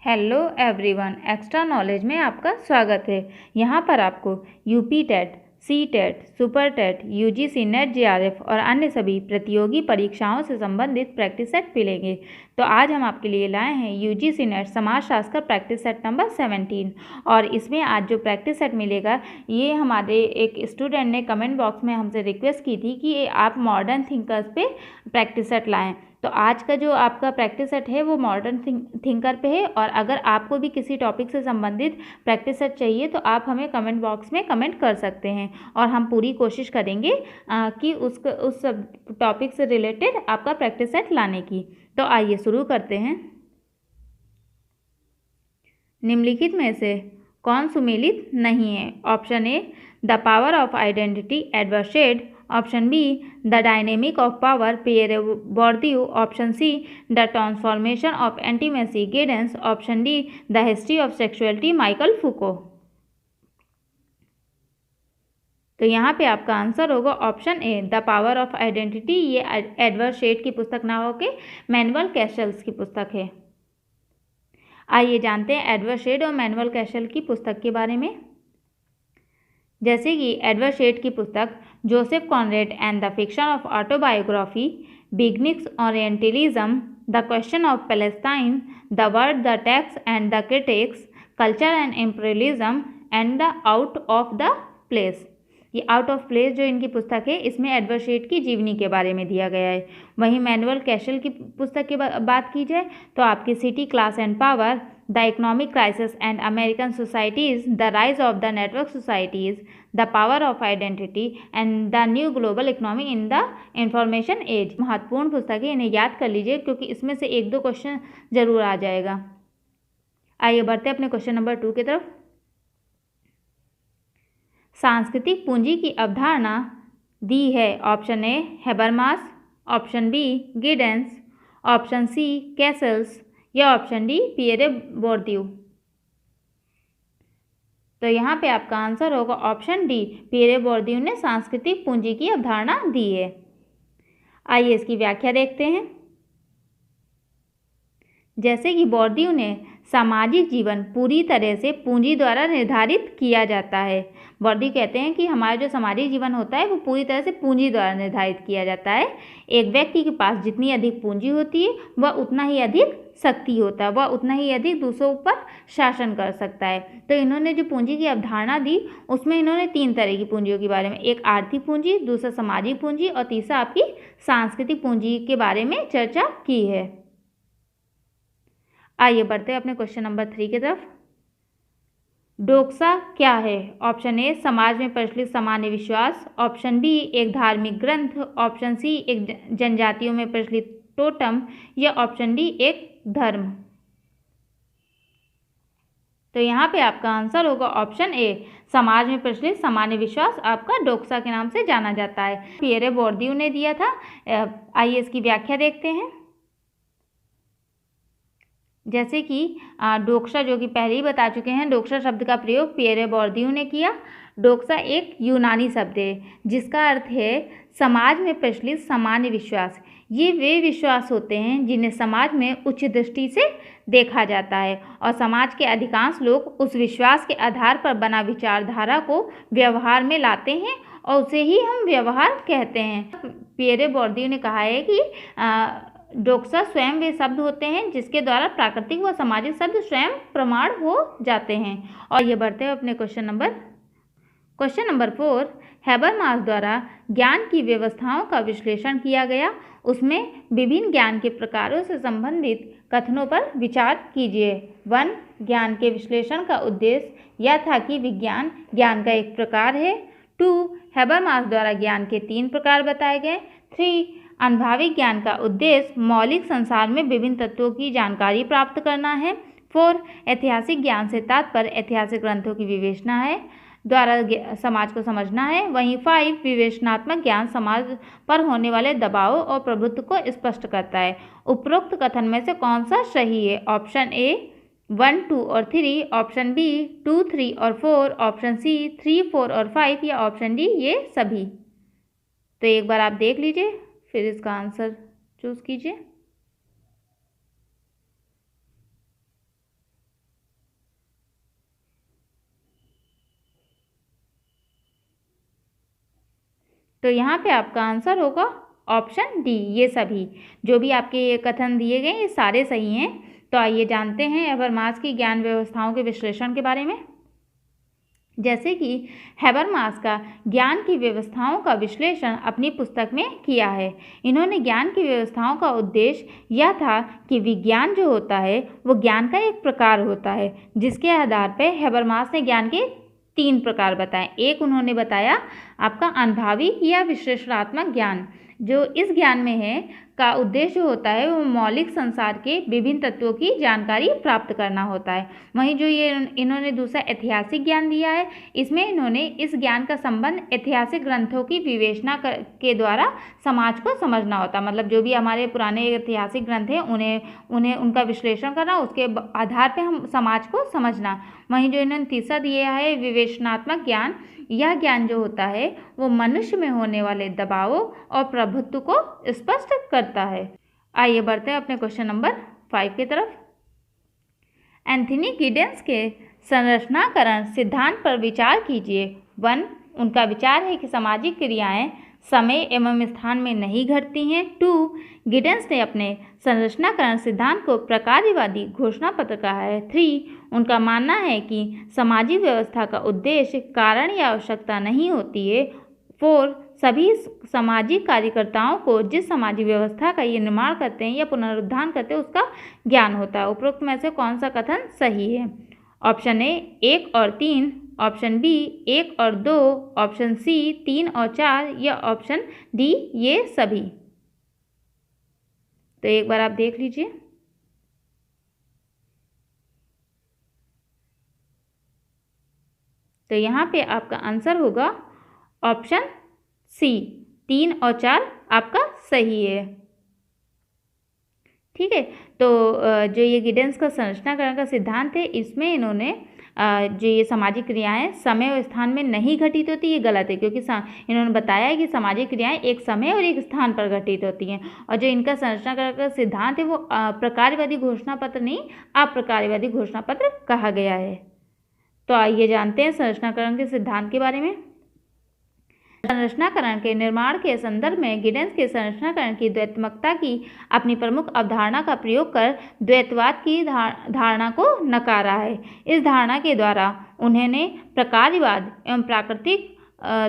Hello everyone, extra knowledge में आपका स्वागत है। यहाँ पर आपको UP TET, C TET, super TET, UGC NET, JRF और अन्य सभी प्रतियोगी परीक्षाओं से संबंधित प्रैक्टिस सेट मिलेंगे। तो आज हम आपके लिए लाए हैं यूजीसी नेट समाजशास्त्र प्रैक्टिस सेट नंबर 17 और इसमें आज जो प्रैक्टिस सेट मिलेगा ये हमारे एक स्टूडेंट ने कमेंट बॉक्स में हमसे रिक्वेस्ट की थी कि आप मॉडर्न थिंकर्स पे प्रैक्टिस सेट लाएँ। तो आज का जो आपका प्रैक्टिस सेट है वो मॉडर्न थिंकर पे है और अगर आपको भी किसी टॉपिक से संबंधित प्रैक्टिस सेट चाहिए तो आप हमें कमेंट बॉक्स में कमेंट कर सकते हैं और हम पूरी कोशिश करेंगे कि उस टॉपिक से रिलेटेड आपका प्रैक्टिस सेट लाने की। तो आइए शुरू करते हैं। निम्नलिखित में से कौन सुमेलित नहीं है? Option A, the power of identity Edward Said. Option B, the dynamic of power Pierre Bourdieu. Option C, the transformation of intimacy Giddens. Option D, the history of sexuality Michael Foucault. तो यहाँ पे आपका answer होगा option A, the power of identity. ये Edward Said की पुस्तक ना होके मैनुअल कैसल्स की पुस्तक है। आइए जानते हैं एडवर्ड शेड और मैनुअल कैसल की पुस्तक के बारे में। जैसे कि एडवर्ड शेड की पुस्तक Joseph Conrad and the fiction of autobiography, beginnings Orientalism, the question of Palestine, the word, the text and the critics, culture and imperialism and the out of the place. ये out of place जो इनकी पुस्तक है इसमें Edward Said की जीवनी के बारे में दिया गया है। वहीं मैनुअल कैसल की पुस्तक की बात की जाए तो आपकी city, class and power, the economic crisis and American societies, the rise of the network societies, the power of identity and the new global economy in the information age. महत्वपूर्ण पुस्तक है, इन्हें याद कर लीजिए क्योंकि इसमें से एक दो क्वेश्चन जरूर आ जाएगा। आइए बढ़ते अपने क्वेश्चन नंबर 2 की तरफ। सांस्कृतिक पूंजी की अवधारणा दी है। Option A, Habermas. Option B, Giddens. Option C, Castells या ऑप्शन डी, पियरे बोर्दियू। तो यहाँ पे आपका आंसर होगा ऑप्शन डी, पियरे बोर्दियू ने सांस्कृतिक पूंजी की अवधारणा दी है। आइए इसकी व्याख्या देखते हैं। जैसे कि बोर्दियू ने सामाजिक जीवन पूरी तरह से पूंजी द्वारा निर्धारित किया जाता है। बोर्दियू कहते हैं कि हमारा जो सामाजिक जीवन होता है वो पूरी तरह से पूंजी द्वारा निर्धारित किया जाता है। एक व्यक्ति के पास जितनी अधिक पूंजी होती है वह उतना ही अधिक शक्ति होता है, वह उतना ही अधिक दूसरों पर शासन कर सकता है। तो इन्होंने जो पूंजी की अवधारणा दी उसमें इन्होंने 3 तरह की पूंजियों के बारे में, एक आर्थिक पूंजी, दूसरा सामाजिक पूंजी और तीसरा आपकी सांस्कृतिक पूंजी के बारे में चर्चा की है। आइए बढ़ते हैं अपने क्वेश्चन नंबर 3 की तरफ। डोक्सा क्या है? ऑप्शन ए, समाज में प्रचलित सामान्य विश्वास। ऑप्शन बी, एक धार्मिक ग्रंथ। ऑप्शन सी, एक जनजातियों में प्रचलित टोटम या ऑप्शन डी, एक धर्म। तो यहाँ पे आपका आंसर होगा ऑप्शन ए, समाज में प्रचलित सामान्य विश्वास आपका डोक्सा के नाम से जाना जाता है। पियरे बोर्दियू ने दिया था। आइए इसकी व्याख्या देखते हैं। जैसे कि डोक्सा जो कि पहले ही बता चुके हैं, डोक्सा शब्द का प्रयोग पियरे बोर्दियू ने किया। डोक्सा एक यूनानी शब्द है जिसका अर्थ है समाज में प्रचलित सामान्य विश्वास। ये वे विश्वास होते हैं जिन्हें समाज में उच्च दृष्टि से देखा जाता है और समाज के अधिकांश लोग उस विश्वास के आधार पर बना विचारधारा को व्यवहार में लाते हैं और उसे ही हम व्यवहार कहते हैं। पियरे बोर्दियू ने कहा है कि डोक्सा स्वयं वे शब्द होते हैं जिसके द्वारा प्राकृतिक व सामाजिक शब्द स्वयं प्रमाण हो जाते हैं। और ये बढ़ते हैं अपने क्वेश्चन नंबर 4। हैबरमास द्वारा ज्ञान की व्यवस्थाओं का विश्लेषण किया गया, उसमें विभिन्न ज्ञान के प्रकारों से संबंधित कथनों पर विचार कीजिए। 1. ज्ञान के विश्लेषण का उद्देश्य यह था कि विज्ञान ज्ञान का एक प्रकार है। 2. हैबरमास द्वारा ज्ञान के 3 प्रकार बताए गए। 3. अनुभविक ज्ञान का उद्देश्य मौलिक संसार में विभिन्न तत्वों की जानकारी प्राप्त करना है। 4. ऐतिहासिक ज्ञान से तात्पर्य ऐतिहासिक ग्रंथों की विवेचना है द्वारा समाज को समझना है। वहीं 5. विवेचनात्मक ज्ञान समाज पर होने वाले दबाव और प्रभुत्व को स्पष्ट करता है। उपरोक्त कथन में से कौन सा सही है? ऑप्शन ए 1, 2 और 3, ऑप्शन बी 2, 3 और 4, ऑप्शन सी 3, 4 और 5 या ऑप्शन डी ये सभी। तो एक बार आप देख लीजिए फिर इसका आंसर चूज कीजिए। तो यहाँ पे आपका आंसर होगा ऑप्शन डी, ये सभी जो भी आपके ये कथन दिए गए ये सारे सही हैं। तो आइए जानते हैं हैबरमास की ज्ञान व्यवस्थाओं के विश्लेषण के बारे में। जैसे कि हैबरमास का ज्ञान की व्यवस्थाओं का विश्लेषण अपनी पुस्तक में किया है। इन्होंने ज्ञान की व्यवस्थाओं का उद्देश्य यह था कि विज्ञान जो होता है वो ज्ञान का एक प्रकार होता है, जिसके आधार पर हैबरमास ने ज्ञान के 3 प्रकार बताए। एक उन्होंने बताया आपका अनुभवी या विश्लेषणात्मक ज्ञान, जो इस ज्ञान में है का उद्देश्य होता है वो मौलिक संसार के विभिन्न तत्वों की जानकारी प्राप्त करना होता है। वहीं जो ये इन्होंने दूसरा ऐतिहासिक ज्ञान दिया है, इसमें इन्होंने इस ज्ञान का संबंध ऐतिहासिक ग्रंथों की विवेचना के द्वारा समाज को समझना होता है। मतलब जो भी हमारे पुराने ऐतिहासिक ग्रंथ हैं उन्हें उनका विश्लेषण करना, उसके आधार पर हम समाज को समझना। वहीं जो इन्होंने तीसरा दिया है विवेचनात्मक ज्ञान, यह ज्ञान जो होता है वो मनुष्य में होने वाले दबावों और प्रभुत्व को स्पष्ट करता है। आइए बढ़ते हैं अपने क्वेश्चन नंबर 5 की तरफ। एंथनी गिडेंस के संरचनाकरण सिद्धांत पर विचार कीजिए। 1. उनका विचार है कि सामाजिक क्रियाएं समय एवं स्थान में नहीं घटती हैं। 2. गिडेंस ने अपने संरचनाकरण सिद्धांत को प्रकार्यवादी घोषणा पत्र कहा है। 3. उनका मानना है कि सामाजिक व्यवस्था का उद्देश्य कारण या आवश्यकता नहीं होती है। 4. सभी सामाजिक कार्यकर्ताओं को जिस सामाजिक व्यवस्था का ये निर्माण करते हैं या पुनरुद्धार करते हैं उसका ज्ञान होता है। उपरोक्त में से कौन सा कथन सही है? ऑप्शन ए 1 और 3, ऑप्शन बी 1 और 2, ऑप्शन सी 3 और 4 या ऑप्शन डी ये सभी। तो एक बार आप देख लीजिए। तो यहाँ पे आपका आंसर होगा ऑप्शन सी 3 और 4 आपका सही है। ठीक है, तो जो ये गिडेंस का संरचनाकरण का सिद्धांत है, इसमें इन्होंने जो ये सामाजिक क्रियाएं समय और स्थान में नहीं घटित होती, ये गलत है, क्योंकि इन्होंने बताया है कि सामाजिक क्रियाएं एक समय और एक स्थान पर घटित होती हैं। और जो इनका संरचनाकरण का सिद्धांत है वो प्रकार्यवादी घोषणा पत्र नहीं, अप्रकार्यवादी घोषणा पत्र कहा गया है। तो आइए जानते हैं संरचनाकरण के सिद्धांत के बारे में। संरचनाकरण के निर्माण के संदर्भ में गिडेंस के संरचनाकरण की द्वैतात्मकता की अपनी प्रमुख अवधारणा का प्रयोग कर द्वैतवाद की धारणा को नकारा है। इस धारणा के द्वारा उन्होंने प्रकार्यवाद एवं प्राकृतिक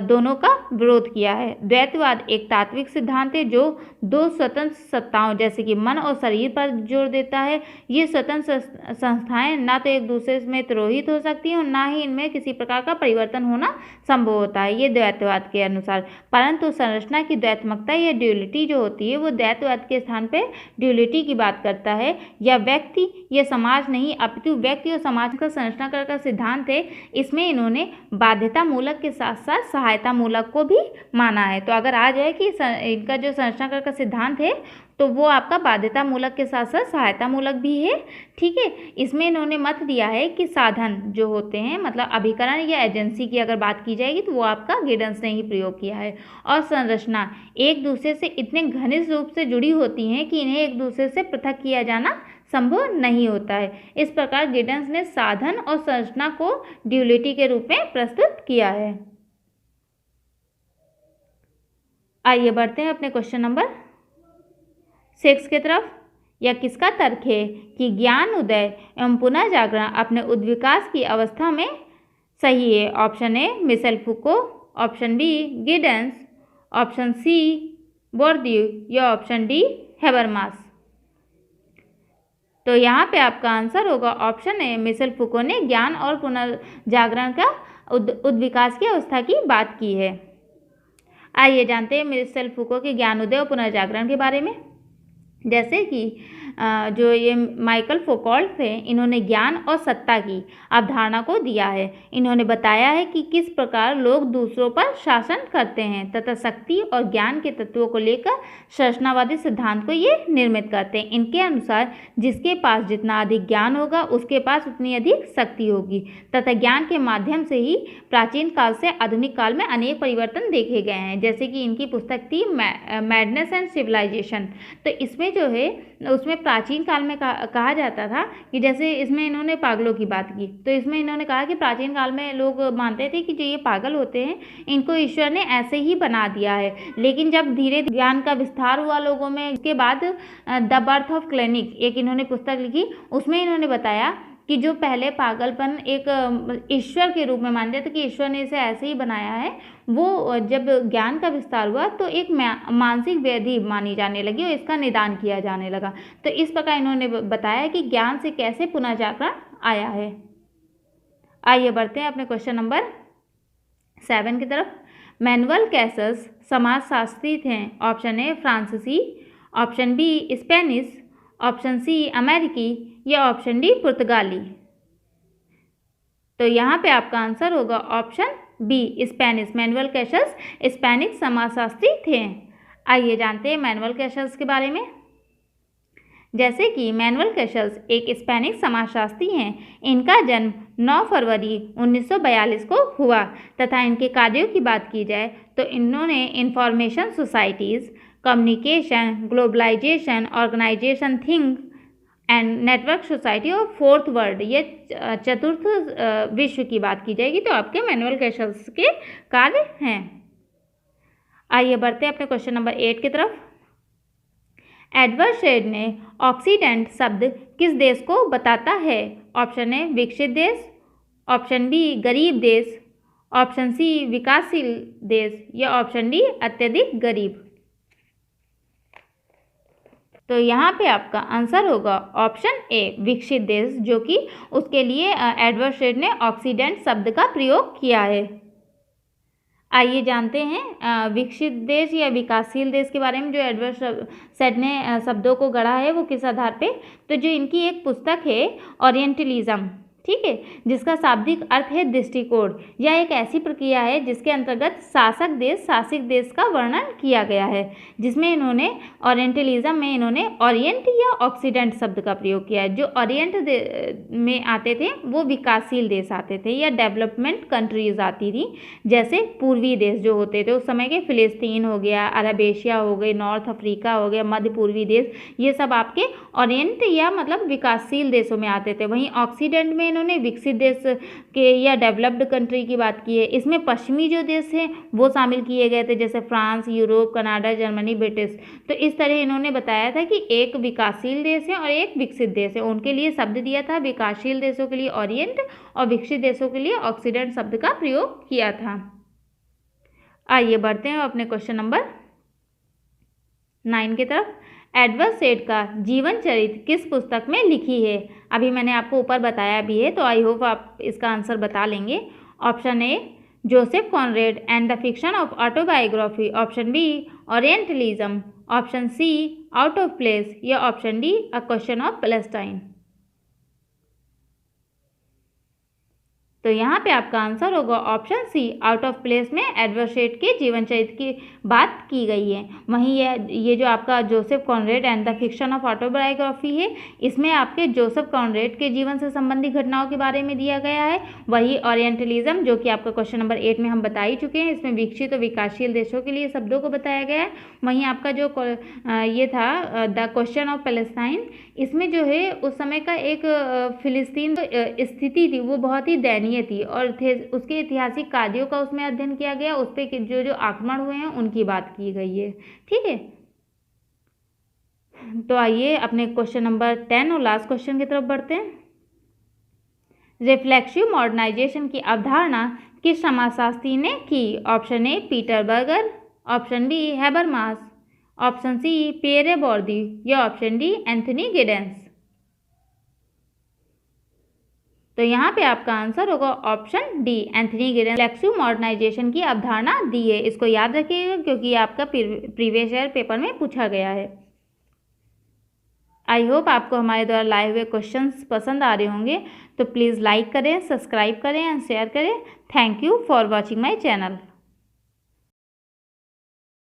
दोनों का विरोध किया है। द्वैतवाद एक तात्विक सिद्धांत है जो 2 स्वतंत्र सत्ताओं जैसे कि मन और शरीर पर जोर देता है। ये स्वतंत्र संस्थाएं ना तो एक दूसरे में तिरोहित हो सकती हैं और ना ही इनमें किसी प्रकार का परिवर्तन होना संभव होता है, ये द्वैतवाद के अनुसार। परंतु संरचना की द्वैतात्मकता या ड्यूलिटी जो होती है वो द्वैतवाद के स्थान पर ड्यूलिटी की बात करता है। या व्यक्ति या समाज नहीं अपितु व्यक्ति और समाज का संरचनाकरण का सिद्धांत है। इसमें इन्होंने बाध्यता मूलक के साथ साथ सहायता मूलक को भी माना है। तो अगर आ जाए कि इनका जो संरचनाकरण का सिद्धांत है तो वो आपका बाध्यता मूलक के साथ साथ सहायता मूलक भी है। ठीक है, इसमें इन्होंने मत दिया है कि साधन जो होते हैं मतलब अभिकरण या एजेंसी की अगर बात की जाएगी तो वो आपका गिडेंस ने ही प्रयोग किया है। और संरचना एक दूसरे से इतने घनिष्ठ रूप से जुड़ी होती हैं कि इन्हें एक दूसरे से पृथक किया जाना संभव नहीं होता है। इस प्रकार गिडेंस ने साधन और संरचना को ड्यूलिटी के रूप में प्रस्तुत किया है। आइए बढ़ते हैं अपने क्वेश्चन नंबर 6 की तरफ। यह किसका तर्क है कि ज्ञान उदय एवं पुनः जागरण अपने उद्विकास की अवस्था में सही है? Option A Michel Foucault, option B Giddens, option C Bourdieu या ऑप्शन डी हैबरमास। तो यहाँ पे आपका आंसर होगा ऑप्शन ए मिशेल फूको ने ज्ञान और पुनर्जागरण का उद्विकास की अवस्था की बात की है। आइए जानते हैं मिशेल फूको के ज्ञान उदय और पुनर्जागरण के बारे में। जैसे कि जो ये माइकल फोकॉल्ट थे, इन्होंने ज्ञान और सत्ता की अवधारणा को दिया है। इन्होंने बताया है कि किस प्रकार लोग दूसरों पर शासन करते हैं तथा शक्ति और ज्ञान के तत्वों को लेकर संरचनावादी सिद्धांत को ये निर्मित करते हैं। इनके अनुसार जिसके पास जितना अधिक ज्ञान होगा उसके पास उतनी अधिक शक्ति होगी तथा ज्ञान के माध्यम से ही प्राचीन काल से आधुनिक काल में अनेक परिवर्तन देखे गए हैं। जैसे कि इनकी पुस्तक थी मैडनेस एंड सिविलाइजेशन, तो इसमें जो है उसमें प्राचीन काल में कहा जाता था कि जैसे इसमें इन्होंने पागलों की बात की, तो इसमें इन्होंने कहा कि प्राचीन काल में लोग मानते थे कि जो ये पागल होते हैं इनको ईश्वर ने ऐसे ही बना दिया है। लेकिन जब धीरे ज्ञान का विस्तार हुआ लोगों में, इसके बाद द बर्थ ऑफ क्लिनिक एक इन्होंने पुस्तक लिखी, उसमें इन्होंने बताया कि जो पहले पागलपन एक ईश्वर के रूप में मानते थे कि ईश्वर ने इसे ऐसे ही बनाया है, वो जब ज्ञान का विस्तार हुआ तो एक मानसिक व्याधि मानी जाने लगी और इसका निदान किया जाने लगा। तो इस प्रकार इन्होंने बताया कि ज्ञान से कैसे पुनः जागरण आया है। आइए बढ़ते हैं अपने क्वेश्चन नंबर 7 की तरफ। मैनुअल कैसल्स समाजशास्त्री थे। ऑप्शन ए फ्रांसीसी, option B Spanish, option C अमेरिकी या ऑप्शन डी पुर्तगाली। तो यहाँ पे आपका आंसर होगा option B Spanish. Manuel Castells Spanish समाजशास्त्री थे। आइए जानते हैं मैनुअल कैसल्स के बारे में। जैसे कि मैनुअल कैसल्स एक स्पेनिश समाजशास्त्री हैं। इनका जन्म 9 फरवरी 1942 को हुआ तथा इनके कार्यों की बात की जाए तो इन्होंने information societies, communication, globalisation, organisation think and network society और फोर्थ वर्ल्ड, ये चतुर्थ विश्व की बात की जाएगी तो आपके मैनुअल कैसल्स के कार्य हैं। आइए बढ़ते हैं अपने क्वेश्चन नंबर 8 की तरफ। एडवर्ड सेड ने ऑक्सीडेंट शब्द किस देश को बताता है? ऑप्शन ए विकसित देश, ऑप्शन बी गरीब देश, ऑप्शन सी विकासशील देश या ऑप्शन डी अत्यधिक गरीब। तो यहाँ पे आपका आंसर होगा ऑप्शन ए विकसित देश, जो कि उसके लिए एडवर्ड सेड ने ऑक्सीडेंट शब्द का प्रयोग किया है। आइए जानते हैं विकसित देश या विकासशील देश के बारे में। जो एडवर्ड सेड ने शब्दों को गढ़ा है वो किस आधार पे? तो जो इनकी एक पुस्तक है ओरिएंटलिज्म, ठीक है, जिसका शाब्दिक अर्थ है दृष्टिकोण। यह एक ऐसी प्रक्रिया है जिसके अंतर्गत शासक देश शासित देश का वर्णन किया गया है, जिसमें इन्होंने ओरिएंटलिज्म में इन्होंने ओरिएंट या ऑक्सीडेंट शब्द का प्रयोग किया है। जो ओरिएंट में आते थे वो विकासशील देश आते थे या डेवलपमेंट कंट्रीज आती थी। जैसे पूर्वी देश जो होते थे उस समय के फिलिस्तीन हो गया, अरब एशिया हो गई, नॉर्थ अफ्रीका हो गया, मध्य पूर्वी देश, ये सब आपके ओरिएंट या मतलब विकासशील देशों में आते थे। वहीं ऑक्सीडेंट में इन्होंने विकसित देश के या डेवलप्ड कंट्री की बात की है। इसमें पश्चिमी जो देश हैं वो शामिल किए गए थे, जैसे France, Europe, Canada, Germany, British. तो इस तरह इन्होंने बताया था कि एक विकासशील देश है और एक विकसित देश है। उनके लिए शब्द दिया था, विकासशील देशों के लिए ओरिएंट और विकसित देशों के लिए ऑक्सीडेंट शब्द का प्रयोग किया था। आइए बढ़ते हैं अपने क्वेश्चन नंबर 9 की तरफ। एडवर्ड सेड का जीवन चरित्र किस पुस्तक में लिखी है? अभी मैंने आपको ऊपर बताया भी है, तो आई होप आप इसका आंसर बता लेंगे। Option A Joseph Conrad and the fiction of autobiography, option B Orientalism, option C out of place या option D a question of Palestine. तो यहाँ पे आपका आंसर होगा option C out of place में एडवर्ड सेड के जीवन चरित्र की बात की गई है। वहीं ये जो आपका Joseph Conrad and the fiction of autobiography है, इसमें आपके जोसेफ कॉनरेड के जीवन से संबंधित घटनाओं के बारे में दिया गया है। वही ओरिएंटलिज्म जो कि आपका क्वेश्चन नंबर 8 में हम बता ही चुके हैं, इसमें विकसित और विकासशील देशों के लिए शब्दों को बताया गया है। वहीं आपका जो ये था द क्वेश्चन ऑफ पैलेस्टाइन, इसमें जो है उस समय का एक फिलिस्तीन स्थिति थी वो बहुत ही दयनीय थी और उसके ऐतिहासिक कार्यों का उसमें अध्ययन किया गया। उस पर जो जो आक्रमण हुए हैं उनकी बात की गई है, ठीक है। तो आइए अपने क्वेश्चन नंबर 10 और लास्ट क्वेश्चन की तरफ बढ़ते हैं। रिफ्लेक्सिव मॉडर्नाइजेशन की अवधारणा किस समाजशास्त्री ने की? Option A Peter Berger, option B Habermas, option C Pierre Bourdieu या ऑप्शन डी एंथनी गिडेंस। तो यहाँ पे आपका आंसर होगा option D Anthony Giddens. Reflexive modernisation की अवधारणा दी है, इसको याद रखिएगा क्योंकि ये आपका प्रीवियस ईयर पेपर में पूछा गया है। आई होप आपको हमारे द्वारा लाए हुए क्वेश्चंस पसंद आ रहे होंगे, तो प्लीज़ लाइक करें, सब्सक्राइब करें एंड शेयर करें। Thank you for watching my channel.